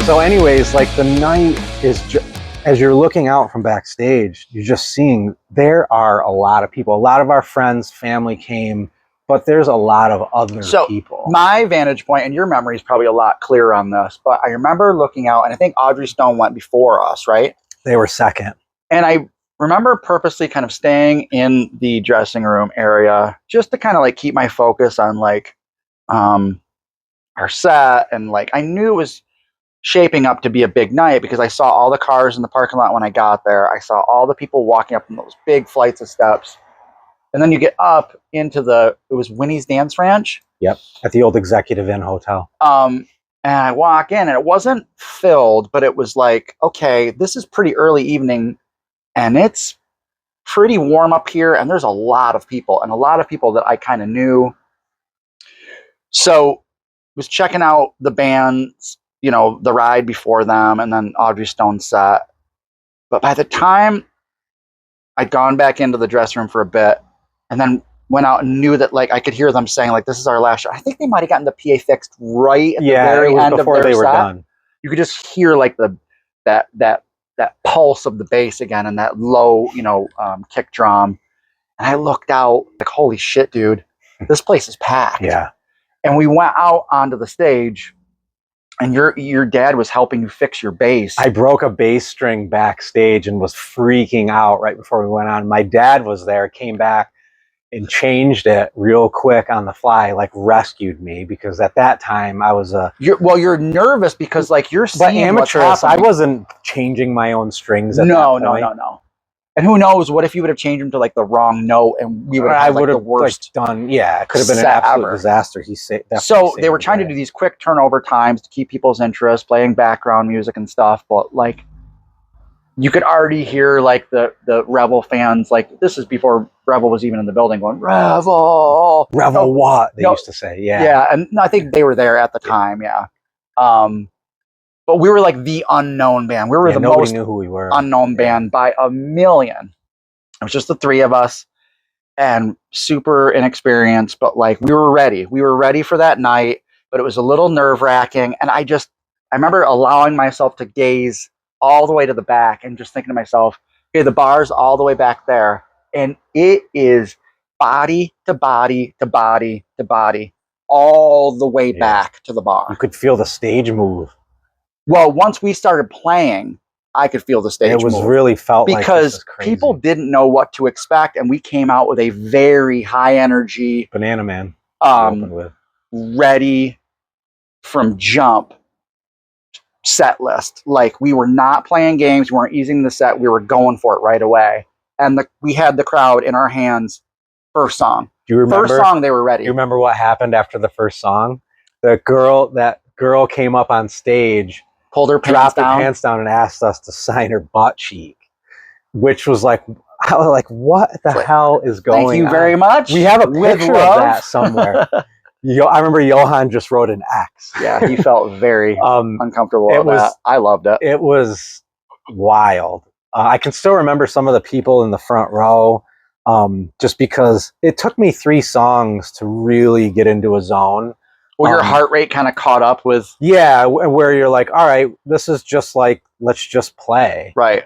So anyways, like the night is as you're looking out from backstage, you're just seeing there are a lot of people. A lot of our friends, family came, but there's a lot of other people. My vantage point, and your memory is probably a lot clearer on this, but I remember looking out, and I think Audrey Stone went before us, right? They were second. And I remember purposely kind of staying in the dressing room area just to kind of like keep my focus on like our set, and like I knew it was shaping up to be a big night because I saw all the cars in the parking lot when I got there. I saw all the people walking up those big flights of steps. And then you get up into it was Winnie's Dance Ranch. Yep, at the old Executive Inn Hotel. And I walk in, and it wasn't filled, but it was like, okay, this is pretty early evening, and it's pretty warm up here, and there's a lot of people, and a lot of people that I kind of knew. So was checking out the bands, you know, the ride before them, and then Audrey Stone set. But by the time I'd gone back into the dressing room for a bit, and then went out and knew that like I could hear them saying like, this is our last show. I think they might have gotten the PA fixed right at the very end of their set. They were done. You could just hear like that pulse of the bass again, and that low, you know, kick drum. And I looked out like, holy shit, dude, this place is packed. Yeah. And we went out onto the stage, and your dad was helping you fix your bass. I broke a bass string backstage and was freaking out right before we went on. My dad was there, came back and changed it real quick on the fly, like rescued me, because at that time I was you're nervous because like you're seeing amateurist. I wasn't changing my own strings at that point. No. And who knows, what if you would have changed them to like the wrong note, and we would have had like the worst done. Yeah, it could have been an absolute disaster. So they were trying to do these quick turnover times to keep people's interest, playing background music and stuff, but like you could already hear like the Revel fans, like this is before Revel was even in the building, going, Revel what they used to say. Yeah, and I think they were there at the time. Yeah. But we were like the unknown band. We were the most knew who we were. Unknown band by a million. It was just the three of us, and super inexperienced, but like we were ready. We were ready for that night, but it was a little nerve-wracking. And I remember allowing myself to gaze all the way to the back and just thinking to myself, okay, the bar's all the way back there, and it is body to body to body to body all the way back to the bar. You could feel the stage move. Well, once we started playing, I could feel the stage move. It was really felt like because people didn't know what to expect, and we came out with a very high energy Banana Man ready from jump set list. Like we were not playing games, we weren't easing the set, we were going for it right away. And we had the crowd in our hands. First song. Do you remember? First song, they were ready. You remember what happened after the first song? That girl came up on stage, dropped her pants down, and asked us to sign her butt cheek, which was like, I was like, what the hell is going on? Thank you very much. We have a picture of that somewhere. I remember Johan just wrote an X. Yeah, he felt very uncomfortable with that. I loved it. It was wild. I can still remember some of the people in the front row, just because it took me 3 songs to really get into a zone. Well, your heart rate kind of caught up with... Yeah, where you're like, all right, this is just like, let's just play. Right.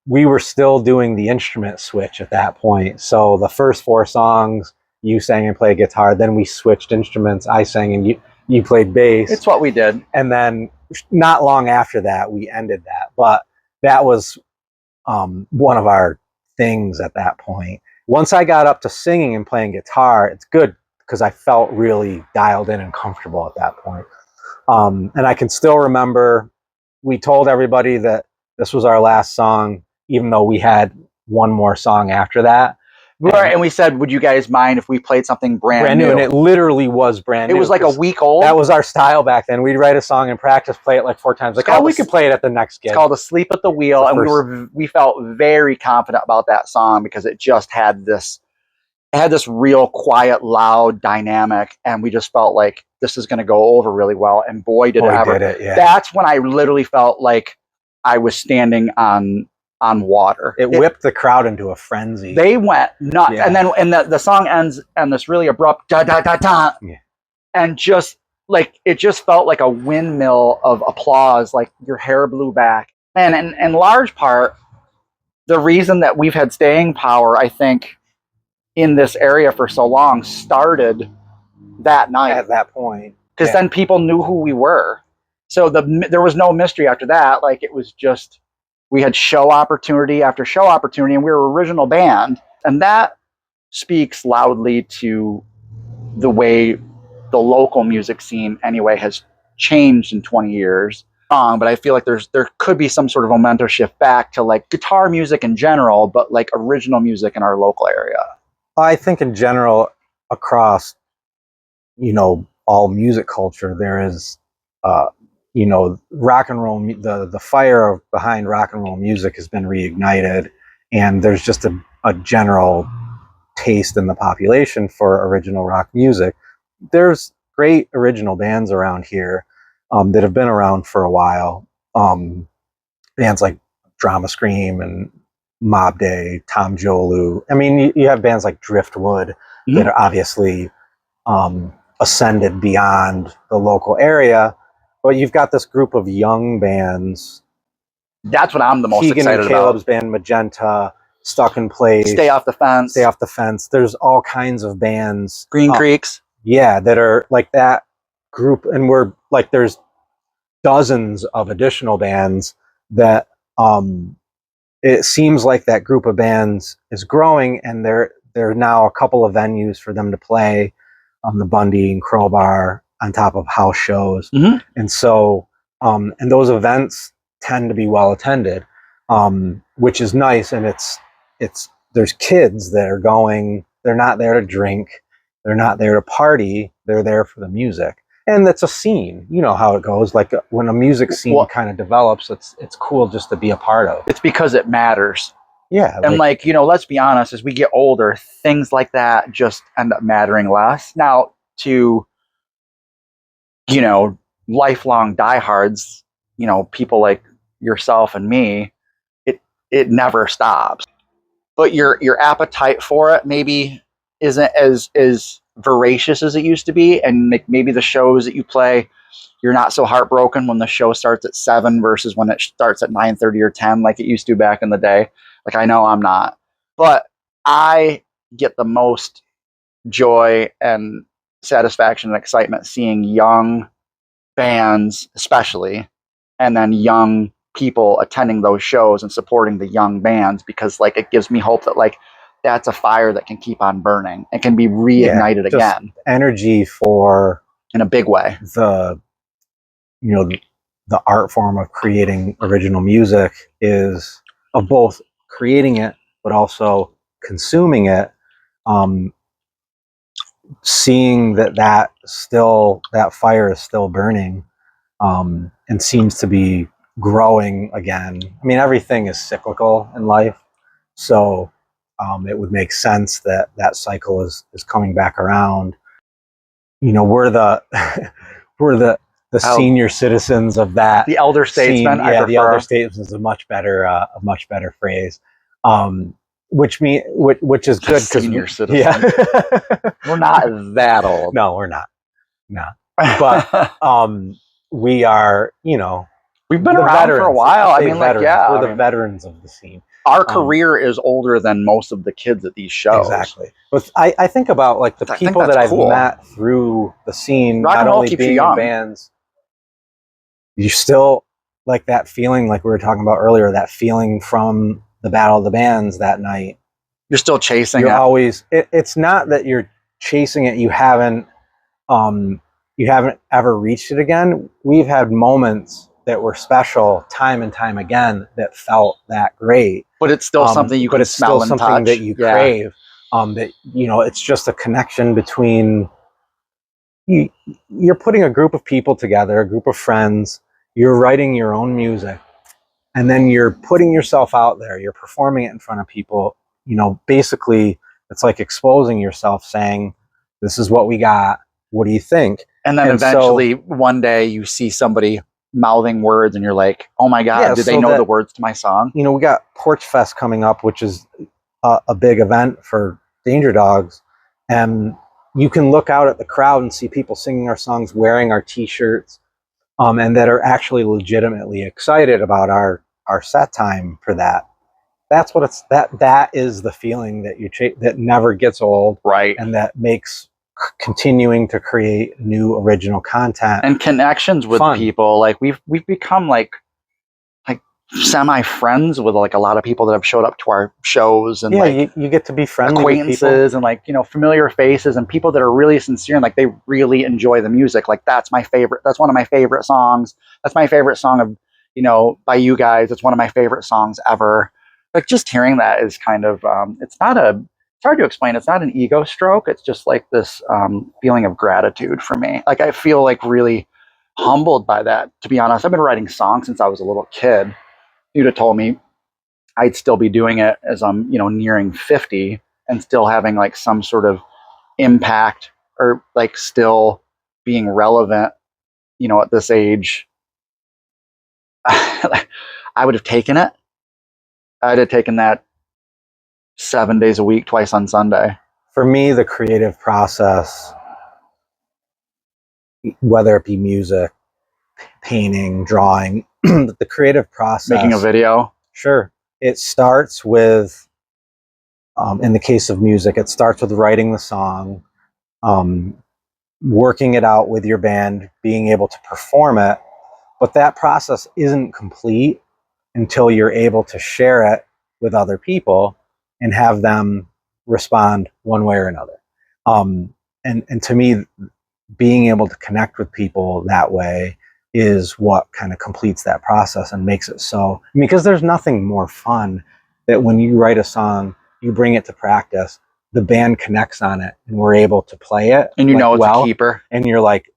We were still doing the instrument switch at that point. So the first 4 songs, you sang and played guitar. Then we switched instruments. I sang and you played bass. It's what we did. And then not long after that, we ended that. But that was one of our things at that point. Once I got up to singing and playing guitar, it's good, because I felt really dialed in and comfortable at that point. And I can still remember we told everybody that this was our last song, even though we had one more song after that. Right, and we said, would you guys mind if we played something brand new? And it literally was brand new. It was like a week old? That was our style back then. We'd write a song in practice, play it like 4 times. Like, we could play it at the next gig. It's called Asleep at the Wheel, and we felt very confident about that song because it just had this real quiet, loud dynamic, and we just felt like this is going to go over really well, and boy, did it ever. That's when I literally felt like I was standing on water. It whipped the crowd into a frenzy. They went nuts. And then the song ends on this really abrupt da da da da. Yeah. And just like it just felt like a windmill of applause, like your hair blew back. And in large part, the reason that we've had staying power, I think, in this area for so long started that night. At that point. Because then people knew who we were. So there was no mystery after that. Like it was just, we had show opportunity after show opportunity, and we were an original band. And that speaks loudly to the way the local music scene anyway has changed in 20 years. But I feel like there could be some sort of momentum shift back to like guitar music in general, but like original music in our local area. I think in general, across, all music culture, there is, rock and roll, the fire behind rock and roll music has been reignited, and there's just a general taste in the population for original rock music. There's great original bands around here that have been around for a while. Bands like Drama Scream and Mob Day, Tom Jolu. I mean, you have bands like Driftwood that are obviously ascended beyond the local area, but you've got this group of young bands. That's what I'm the most Keegan excited and Caleb's about. band Magenta, Stuck in Place, Stay Off the Fence. Stay Off the Fence. There's all kinds of bands. Green Creeks. Yeah, that are like that group, and we're like, there's dozens of additional bands that it seems like that group of bands is growing, and there are now a couple of venues for them to play on the Bundy and Crowbar on top of house shows. And so and those events tend to be well attended, which is nice. And it's there's kids that are going, they're not there to drink, they're not there to party, they're there for the music. And that's a scene, you know how it goes. Like when a music scene kind of develops, it's cool just to be a part of. It's because it matters. Yeah. And like, let's be honest, as we get older, things like that just end up mattering less. Now, to, lifelong diehards, people like yourself and me, it never stops. But your appetite for it maybe isn't as voracious as it used to be. And like maybe the shows that you play, you're not so heartbroken when the show starts at 7 versus when it starts at 9:30 or 10 like it used to back in the day. Like, I know I'm not, but I get the most joy and satisfaction and excitement seeing young bands, especially, and then young people attending those shows and supporting the young bands, because like it gives me hope that like that's a fire that can keep on burning and can be reignited again. Energy for, in a big way, the art form of creating original music is of both creating it but also consuming it. Seeing that fire is still burning, and seems to be growing again. I mean, everything is cyclical in life, so it would make sense that cycle is coming back around. We're the senior citizens of that. The elder statesmen. Yeah, the elder statesman is a much better phrase. Which is good, because senior citizens. Yeah. We're not that old. No, we're not. No, but we are. We've been around for a while. I mean, veterans. like, yeah, we're the veterans of the scene. Our career is older than most of the kids at these shows. Exactly. But I think about like the people that I've met through the scene, rock not and roll only being in bands. You still like that feeling, like we were talking about earlier, that feeling from the Battle of the Bands that night. You're still chasing You're always, it's not that you're chasing it. You haven't ever reached it again. We've had moments that were special time and time again that felt that great. But it's still something you can smell and touch. Something that you crave. That, it's just a connection between you're putting a group of people together, a group of friends, you're writing your own music, and then you're putting yourself out there, you're performing it in front of people. Basically it's like exposing yourself, saying, this is what we got, what do you think? And then eventually one day you see somebody mouthing words and you're like, oh my God, did they know the words to my song? We got Porch Fest coming up, which is a big event for Danger Dogs. And you can look out at the crowd and see people singing our songs, wearing our T-shirts, and that are actually legitimately excited about our set time for that. That's what it's that is the feeling that that never gets old, right? And that makes continuing to create new original content and connections with fun. People. Like we've become like semi friends with like a lot of people that have showed up to our shows, and you get to be friendly acquaintances with and like, you know, familiar faces and people that are really sincere and like they really enjoy the music. Like that's my favorite. That's one of my favorite songs. That's my favorite song of, you know, by you guys. It's one of my favorite songs ever. Like just hearing that is kind of it's hard to explain. It's not an ego stroke. It's just like this feeling of gratitude for me. Like I feel like really humbled by that, to be honest. I've been writing songs since I was a little kid. You'd have told me I'd still be doing it as I'm, you know, nearing 50 and still having like some sort of impact or like still being relevant, you know, at this age. I would have taken it. I'd have taken that 7 days a week, twice on Sunday. For me, the creative process, whether it be music, painting, drawing, the creative process, making a video. Sure. It starts with, in the case of music, it starts with writing the song, working it out with your band, being able to perform it. But that process isn't complete until you're able to share it with other people and have them respond one way or another. And to me, being able to connect with people that way is what kind of completes that process and makes it so, because there's nothing more fun that when you write a song, you bring it to practice, the band connects on it and we're able to play it. And you know it's a keeper. And you're like,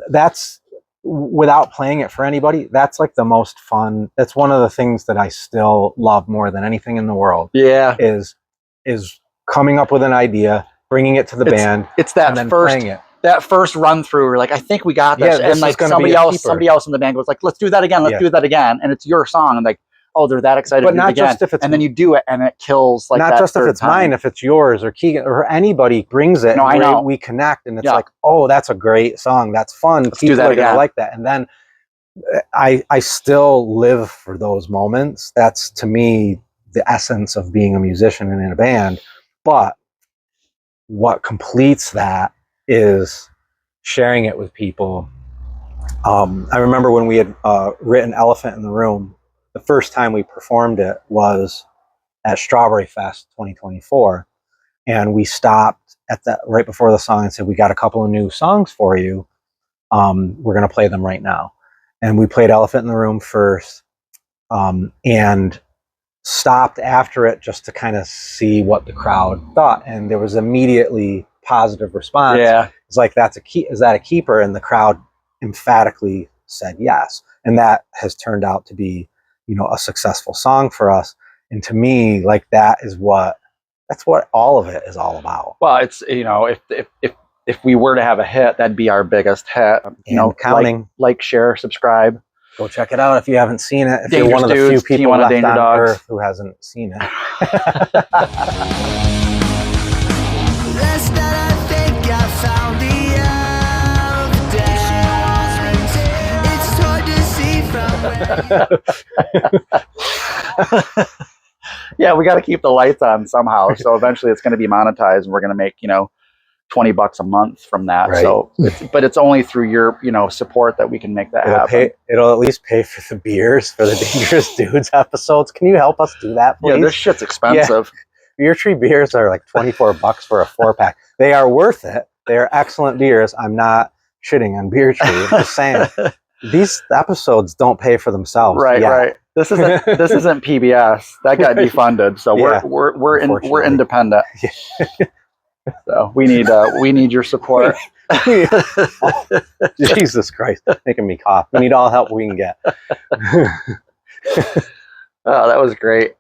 that's, without playing it for anybody, that's like the most fun. That's one of the things that I still love more than anything in the world. Yeah. Is coming up with an idea, bringing it to the band. It's that and then first playing it. That first run through, we're like, I think we got this. Yeah, and like somebody else in the band goes like, let's do that again. Let's do that again. And it's your song. And like, oh, they're that excited. But to do not it again. just if it's, and then you do it and it kills like not that just if it's time. mine, if it's yours or Keegan or anybody brings it. No, I know. We connect and it's like, oh, that's a great song. That's fun. Let's do that are again. Gonna like that. And then I still live for those moments. That's to me the essence of being a musician and in a band. But what completes that is sharing it with people. I remember when we had written Elephant in the Room, the first time we performed it was at Strawberry Fest 2024. And we stopped at that right before the song and said, we got a couple of new songs for you. We're going to play them right now. And we played Elephant in the Room first, and stopped after it just to kind of see what the crowd thought. And there was immediately positive response. Yeah. It's like, is that a keeper? And the crowd emphatically said yes. And that has turned out to be, you know, a successful song for us. And to me, like that's what all of it is all about. Well, it's, you know, if we were to have a hit, that'd be our biggest hit. You know, counting. Like, share, subscribe. Go check it out if you haven't seen it. If Dangerous you're one of the Dudes, few people left on Dogs. Earth who hasn't seen it. Yeah, we got to keep the lights on somehow. So eventually it's going to be monetized and we're going to make, you know, $20 a month from that. Right. So, but it's only through your, you know, support that we can make that happen. It'll at least pay for the beers for the Dangerous Dudes episodes. Can you help us do that, please? Yeah, this shit's expensive. Yeah. Beer Tree beers are like $24 for a 4-pack. They are worth it. They are excellent beers. I'm not shitting on Beer Tree. I'm just saying these episodes don't pay for themselves. Right, right. This isn't PBS. That got defunded. So we're independent. Yeah. So we need your support. Jesus Christ, making me cough. We need all help we can get. Oh, that was great.